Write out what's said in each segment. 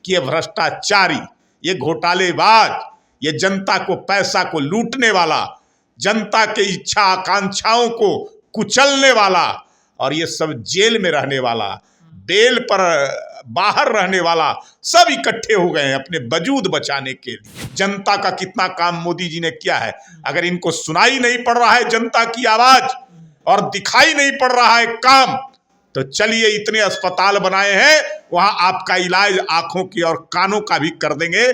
कि ये भ्रष्टाचारी, ये घोटालेबाज, ये जनता को पैसा को लूटने वाला, जनता के इच्छा आकांक्षाओं को कुचलने वाला और ये सब जेल में रहने वाला, बेल पर बाहर रहने वाला सब इकट्ठे हो गए हैं अपने वजूद बचाने के लिए। जनता का कितना काम मोदी जी ने किया है। अगर इनको सुनाई नहीं पड़ रहा है जनता की आवाज और दिखाई नहीं पड़ रहा है काम, तो चलिए इतने अस्पताल बनाए हैं, वहां आपका इलाज आंखों की और कानों का भी कर देंगे,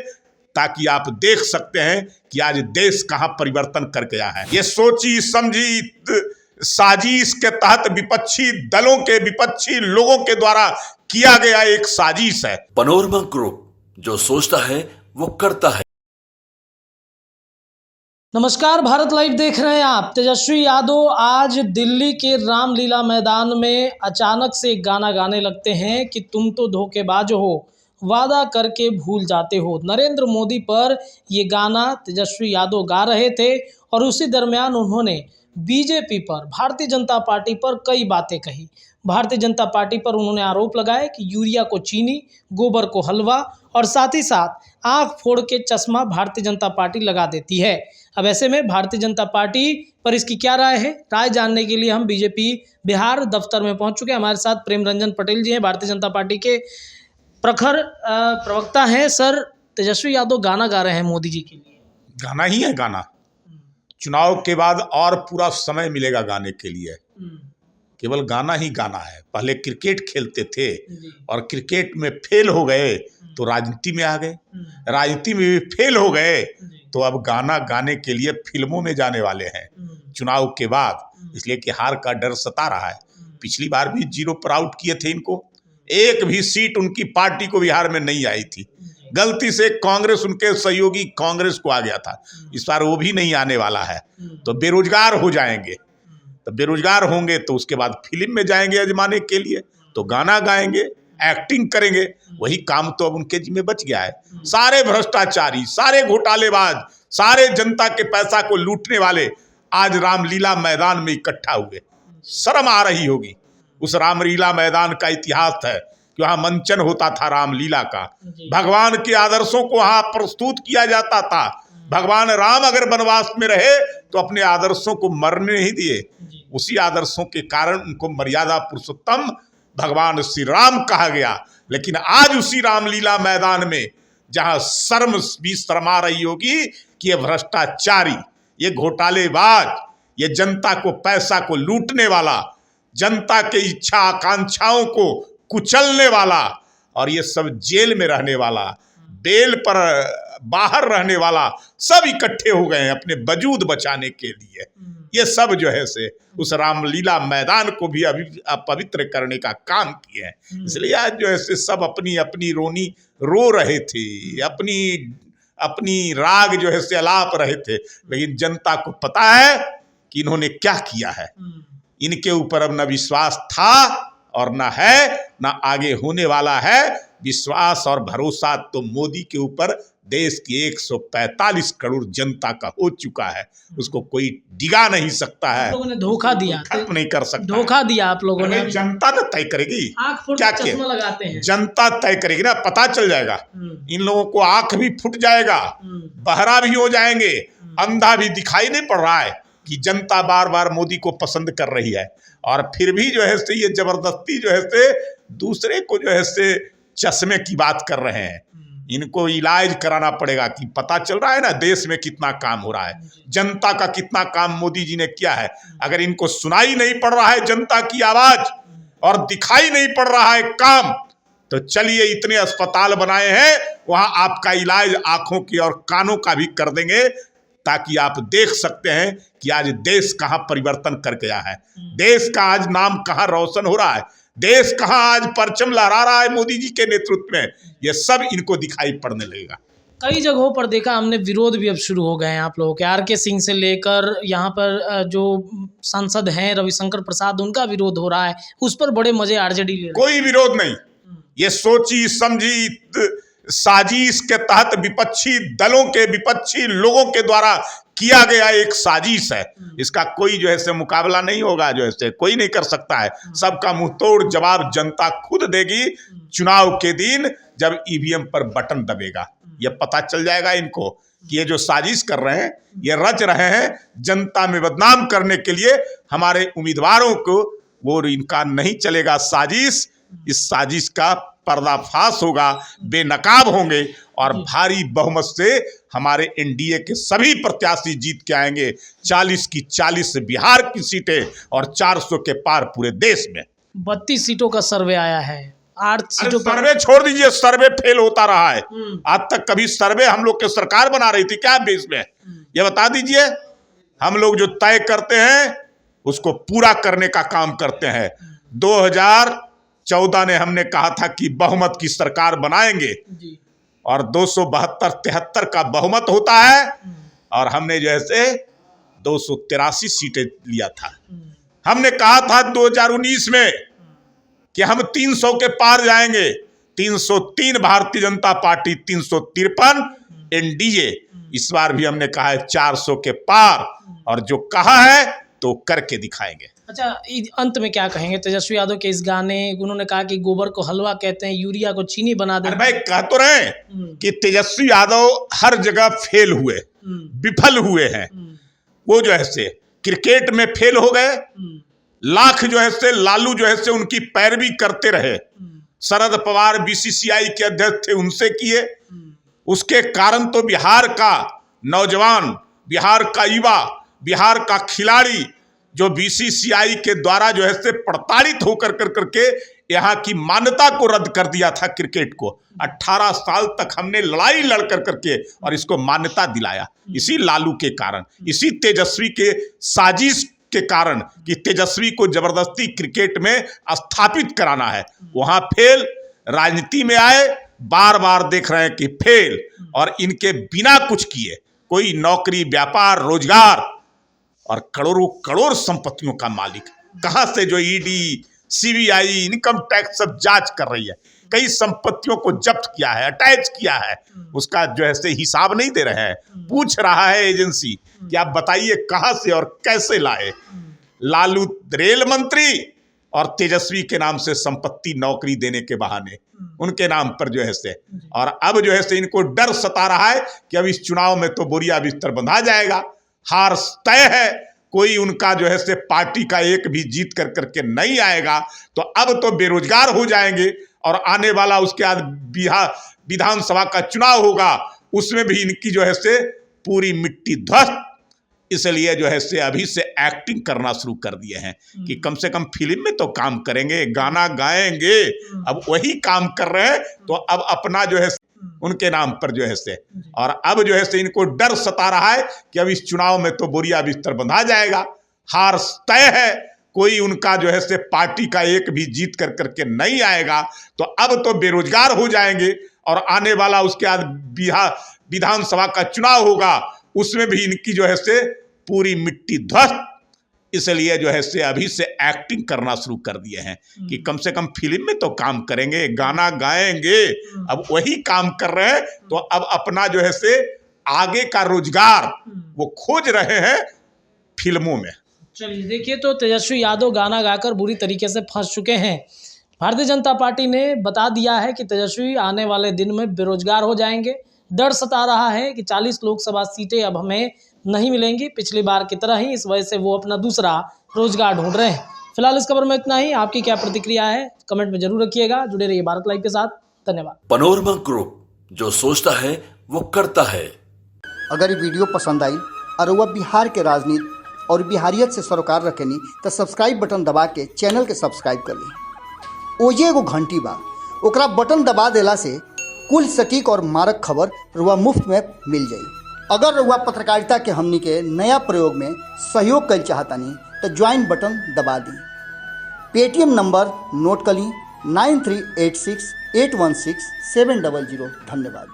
ताकि आप देख सकते हैं कि आज देश कहां परिवर्तन कर गया है। ये सोची समझी साजिश के तहत विपक्षी दलों के, विपक्षी लोगों के द्वारा किया गया एक साजिश है। पैनोरमा ग्रुप, जो सोचता है वो करता है। नमस्कार, भारत लाइव देख रहे हैं आप। तेजस्वी यादव आज दिल्ली के रामलीला मैदान में अचानक से एक गाना गाने लगते हैं कि तुम तो धोखेबाज हो, वादा करके भूल जाते हो। नरेंद्र मोदी पर ये गाना तेजस्वी यादव गा रहे थे और उसी दरमियान उन्होंने बीजेपी पर, भारतीय जनता पार्टी पर कई बातें कही। भारतीय जनता पार्टी पर उन्होंने आरोप लगाया कि यूरिया को चीनी, गोबर को हलवा और साथ ही साथ आंख फोड़ के चश्मा भारतीय जनता पार्टी लगा देती है। अब ऐसे में भारतीय जनता पार्टी पर इसकी क्या राय है, राय जानने के लिए हम बीजेपी बिहार दफ्तर में पहुंच चुके हैं। हमारे साथ प्रेम रंजन पटेल जी हैं, भारतीय जनता पार्टी के प्रखर प्रवक्ता हैं। सर, तेजस्वी यादव गाना गा रहे हैं मोदी जी के लिए। गाना ही है गाना। चुनाव के बाद और पूरा समय मिलेगा गाने के लिए, केवल गाना ही गाना है। पहले क्रिकेट खेलते थे और क्रिकेट में फेल हो गए तो राजनीति में आ गए, राजनीति में भी फेल हो गए तो अब गाना गाने के लिए फिल्मों में जाने वाले हैं चुनाव के बाद, इसलिए कि हार का डर सता रहा है। पिछली बार भी 0 पर आउट किए थे इनको, एक भी सीट उनकी पार्टी को बिहार में नहीं आई थी। गलती से कांग्रेस, उनके सहयोगी कांग्रेस को आ गया था, इस बार वो भी नहीं आने वाला है। तो बेरोजगार हो जाएंगे, तो बेरोजगार होंगे तो उसके बाद फिल्म में जाएंगे आजमाने के लिए, तो गाना गाएंगे, एक्टिंग करेंगे। वही काम तो अब उनके जिम्मे बच गया है। सारे भ्रष्टाचारी, सारे घोटालेबाज, सारे जनता के पैसा को लूटने वाले आज रामलीला मैदान में इकट्ठा हुए। शर्म आ रही होगी। उस रामलीला मैदान का इतिहास है कि वहाँ मंचन होता था रामलीला का, भगवान के आदर्शों को वहाँ प्रस्तुत किया जाता था। भगवान राम अगर वनवास में रहे तो अपने आदर्शों को मरने नहीं दिए, उसी आदर्शों के कारण उनको मर्यादा पुरुषोत्तम भगवान श्री राम कहा गया। लेकिन आज उसी रामलीला मैदान में जहाँ शर्म भी शर्मा रही होगी कि ये भ्रष्टाचारी, ये घोटालेबाज, ये जनता को पैसा को लूटने वाला, जनता के इच्छा आकांक्षाओं को कुचलने वाला और ये सब जेल में रहने वाला, बेल पर बाहर रहने वाला सब इकट्ठे हो गए हैं अपने वजूद बचाने के लिए। ये सब जो है से उस रामलीला मैदान को भी अभी अपवित्र करने का काम किए हैं। इसलिए आज जो है से सब अपनी अपनी रोनी रो रहे थे, अपनी अपनी राग जो है से अलाप रहे थे। लेकिन जनता को पता है कि इन्होंने क्या किया है। इनके ऊपर अब न विश्वास था और न है, न आगे होने वाला है। विश्वास और भरोसा तो मोदी के ऊपर देश की 145 करोड़ जनता का हो चुका है, उसको कोई डिगा नहीं सकता है। लोगों ने धोखा दिया, खत्म नहीं कर सकता, धोखा दिया आप लोगों ने। जनता तो तय करेगी, क्या चश्मा लगाते हैं, जनता तय करेगी ना, पता चल जाएगा। इन लोगों को आंख भी फूट जाएगा, बहरा भी हो जाएंगे, अंधा भी दिखाई नहीं पड़ रहा है कि जनता बार बार मोदी को पसंद कर रही है। और फिर भी जो है से ये जबरदस्ती जो है से दूसरे को जो है से चश्मे की बात कर रहे हैं। इनको इलाज कराना पड़ेगा कि पता चल रहा है ना देश में कितना काम हो रहा है, जनता का कितना काम मोदी जी ने किया है। अगर इनको सुनाई नहीं पड़ रहा है जनता की आवाज और दिखाई नहीं पड़ रहा है काम, तो चलिए इतने अस्पताल बनाए हैं, वहां आपका इलाज आंखों की और कानों का भी कर देंगे, ताकि आप देख सकते हैं कि आज देश कहां परिवर्तन कर गया है। देश का आज नाम कहां रोशन हो रहा है, देश कहां आज परचम लहरा रहा है मोदी जी के नेतृत्व में। ये सब इनको दिखाई पड़ने लगेगा। कई जगहों पर देखा हमने, विरोध भी अब शुरू हो गए हैं आप लोगों के। आर.के. सिंह से लेकर यहाँ पर जो सांसद हैं रविशंकर प्रसाद, उनका विरोध हो रहा है। उस पर बड़े मजे आरजेडी ले रही है। कोई विरोध नहीं। ये सोची समझी साजिश के तहत विपक्षी दलों के, विपक्षी लोगों के द्वारा किया गया एक साजिश है। इसका कोई जो है से मुकाबला नहीं होगा, जो है से कोई नहीं कर सकता है। सबका मुंहतोड़ जवाब जनता खुद देगी चुनाव के दिन, जब ईवीएम पर बटन दबेगा। ये पता चल जाएगा इनको कि ये जो साजिश कर रहे हैं, ये रच रहे हैं जनता में बदनाम करने के लिए हमारे उम्मीदवारों को। वो इनका नहीं चलेगा साजिश। इस साजिश का पर्दाफाश होगा, बेनकाब होंगे और भारी बहुमत से हमारे एनडीए के सभी प्रत्याशी जीत के आएंगे। 40 की 40 बिहार की सीटें और 400 के पार पूरे देश में। 32 सीटों का सर्वे आया है, 8 सीटों पर। सर्वे छोड़ दीजिए, सर्वे फेल होता रहा है आज तक। कभी सर्वे हम लोग के सरकार बना रही थी क्या बेस में? ये बता दीजिए। हम लोग जो तय करते हैं उसको पूरा करने का काम करते हैं। 2014 ने हमने कहा था कि बहुमत की सरकार बनाएंगे और 272-73 का बहुमत होता है और हमने जैसे 283 सीटें लिया था। हमने कहा था 2019 में कि हम 300 के पार जाएंगे। 303 भारतीय जनता पार्टी, 353 एनडीए। इस बार भी हमने कहा है 400 के पार, और जो कहा है तो करके दिखाएंगे। अच्छा, अंत में क्या कहेंगे तेजस्वी यादव के इस गाने? उन्होंने कहा कि गोबर को हलवा कहते हैं, यूरिया को चीनी बना दे। अरे भाई, कह तो रहे कि तेजस्वी यादव हर जगह फेल हुए, विफल हुए हैं। वो जो है से क्रिकेट में फेल हो गए। लाख जो है से लालू जो है से उनकी पैरवी करते रहे। शरद पवार बीसीसीआई के अध्यक्ष थे, उनसे किए। उसके कारण तो बिहार का नौजवान, बिहार का युवा, बिहार का खिलाड़ी जो बीसीसीआई के द्वारा जो है से प्रताड़ित होकर करके यहाँ की मान्यता को रद्द कर दिया था क्रिकेट को। 18 साल तक हमने लड़ाई लड़ करके और इसको मान्यता दिलाया, इसी लालू के कारण, इसी तेजस्वी के साजिश के कारण कि तेजस्वी को जबरदस्ती क्रिकेट में स्थापित कराना है। वहां फेल, राजनीति में आए, बार बार देख रहे हैं कि फेल, और इनके बिना कुछ किए कोई नौकरी, व्यापार, रोजगार और करोड़ों करोड़ संपत्तियों का मालिक कहां से, जो ईडी, सीबीआई, इनकम टैक्स सब जांच कर रही है, कई संपत्तियों को जब्त किया है, अटैच किया है, उसका जो है से हिसाब नहीं दे रहे हैं। पूछ रहा है एजेंसी कि आप बताइए कहां से और कैसे लाए। लालू रेल मंत्री और तेजस्वी के नाम से संपत्ति, नौकरी देने के बहाने उनके नाम पर जो है से, और अब जो है से इनको डर सता रहा है कि अब इस चुनाव में तो बोरिया बिस्तर बंधा जाएगा, हार तय है। कोई उनका जो है से पार्टी का एक भी जीत करके नहीं आएगा, तो अब तो बेरोजगार हो जाएंगे, और आने वाला उसके बाद बिहार विधानसभा का चुनाव होगा, उसमें भी इनकी जो है से पूरी मिट्टी ध्वस्त। इसलिए जो है से अभी से एक्टिंग करना शुरू कर दिए हैं कि कम से कम फिल्म में तो काम करेंगे, गाना गाएंगे। अब वही काम कर रहे हैं, तो अब अपना जो है उनके नाम पर जो है से, और अब जो है से इनको डर सता रहा है कि अब इस चुनाव में तो बोरिया बिस्तर बंधा जाएगा, हार तय है। कोई उनका जो है से पार्टी का एक भी जीत करके नहीं आएगा, तो अब तो बेरोजगार हो जाएंगे, और आने वाला उसके बाद बिहार विधानसभा का चुनाव होगा, उसमें भी इनकी जो है से पूरी मिट्टी ध्वस्त। इसलिए जो है से अभी से एक्टिंग करना शुरू कर दिए हैं कि कम से कम फिल्म में तो काम करेंगे, गाना गाएंगे। अब वही काम कर रहे हैं, तो अब अपना जो है से आगे का रोजगार वो खोज रहे हैं फिल्मों में। चलिए देखिए, तो तेजस्वी यादव गाना गाकर बुरी तरीके से फंस चुके हैं। भारतीय जनता पार्टी ने बता दिया है कि तेजस्वी आने वाले दिन में बेरोजगार हो जाएंगे। डर सता रहा है कि 40 लोकसभा सीटें अब हमें नहीं मिलेंगी पिछली बार की तरह ही, इस वजह से वो अपना दूसरा रोजगार ढूंढ रहे हैं। फिलहाल इस खबर में इतना ही। आपकी क्या प्रतिक्रिया है कमेंट में जरूर रखिएगा। जुड़े रहिए भारत लाइव के साथ। धन्यवाद। पनोरमा ग्रुप, जो सोचता है वो करता है। अगर ये वीडियो पसंद आई और वह बिहार के राजनीति और बिहारियत से सरोकार रखेनी तो सब्सक्राइब बटन दबा के चैनल के सब्सक्राइब कर ली। ओजे एगो घंटी बा, ओकरा बटन दबा देला से कुल सटीक और मारक खबर रुआ मुफ्त में मिल जाई। अगर रुआ पत्रकारिता के हमनी के नया प्रयोग में सहयोग कर चाहतानी तो ज्वाइन बटन दबा दी। पेटीएम नंबर नोट कर ली 9386816700। धन्यवाद।